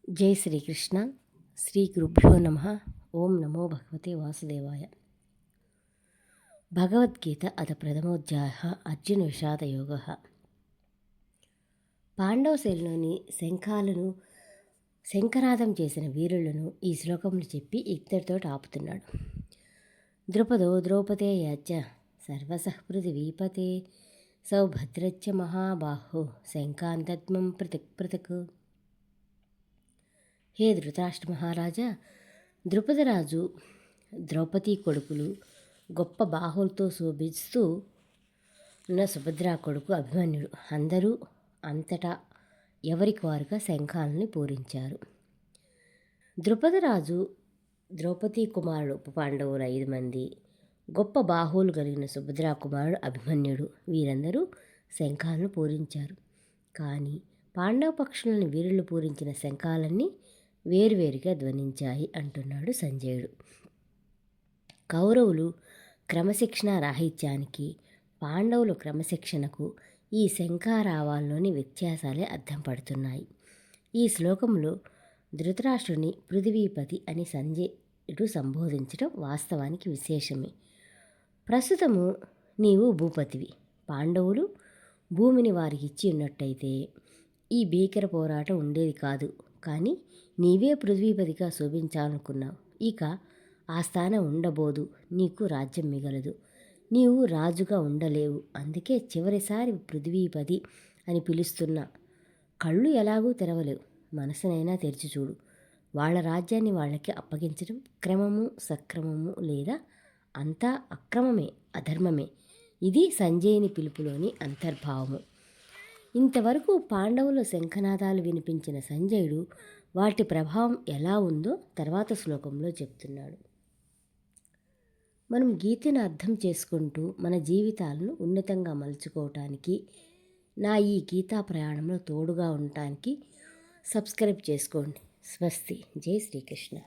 జై శ్రీకృష్ణ. శ్రీ గురుభ్యో నమ. ఓం నమో భగవతే వాసుదేవాయ. భగవద్గీత అథ ప్రథమోధ్యాయ. అర్జున విషాదయోగ. పాండవసేనలోని శంఖనాదం చేసిన వీరులను ఈ శ్లోకములు చెప్పి ఇద్దరితో ఆపుతున్నాడు. ద్రుపదో ద్రౌపదేయాచ సర్వసః పృథివీపతే సౌభద్రచ్చ మహాబాహో శంఖాంతద్మం పృథక్ పృథక్. హే ధృతరాష్ట్ర మహారాజా, ద్రుపదరాజు ద్రౌపదీ కొడుకులు గొప్ప బాహువులతో శోభిస్తూ ఉన్న సుభద్రా కొడుకు అభిమన్యుడు అందరూ అంతటా ఎవరికి వారుగా శంఖాలని పూరించారు. ద్రుపదరాజు ద్రౌపదీ కుమారుడు ఉప పాండవులు 5 మంది, గొప్ప బాహువులు కలిగిన సుభద్రా కుమారుడు అభిమన్యుడు వీరందరూ శంఖాలను పూరించారు. కానీ పాండవ పక్షులను వీరులు పూరించిన శంఖాలన్నీ వేరువేరుగా ధ్వనించాయి అంటున్నాడు సంజయుడు. కౌరవులు క్రమశిక్షణ రాహిత్యానికి, పాండవులు క్రమశిక్షణకు ఈ శంఖారావాల్లోని వ్యత్యాసాలే అర్థం పడుతున్నాయి. ఈ శ్లోకంలో ధృతరాష్ట్రుని పృథివీపతి అని సంజయుడు సంబోధించడం వాస్తవానికి విశేషమే. ప్రస్తుతము నీవు భూపతివి, పాండవులు భూమిని వారికి ఇచ్చి ఉన్నట్టయితే ఈ భీకర పోరాటం ఉండేది కాదు. కానీ నీవే పృథ్వీపతిగా శోభించాలనుకున్నావు. ఇక ఆ స్థానం ఉండబోదు, నీకు రాజ్యం మిగలదు, నీవు రాజుగా ఉండలేవు. అందుకే చివరిసారి పృథ్వీపతి అని పిలుస్తున్న కళ్ళు ఎలాగూ తెరవలేవు, మనసునైనా తెరిచి చూడు. వాళ్ళ రాజ్యాన్ని వాళ్ళకి అప్పగించడం క్రమము సక్రమము లేదా అంతా అక్రమమే, అధర్మమే. ఇది సంజయుని పిలుపులోని అంతర్భావము. ఇంతవరకు పాండవుల శంఖనాదాలు వినిపించిన సంజయుడు వాటి ప్రభావం ఎలా ఉందో తర్వాత శ్లోకంలో చెప్తున్నాడు. మనం గీతను అర్థం చేసుకుంటూ మన జీవితాలను ఉన్నతంగా మలుచుకోవటానికి, నా ఈ గీతా ప్రయాణంలో తోడుగా ఉండటానికి సబ్స్క్రైబ్ చేసుకోండి. స్వస్తి. జై శ్రీకృష్ణ.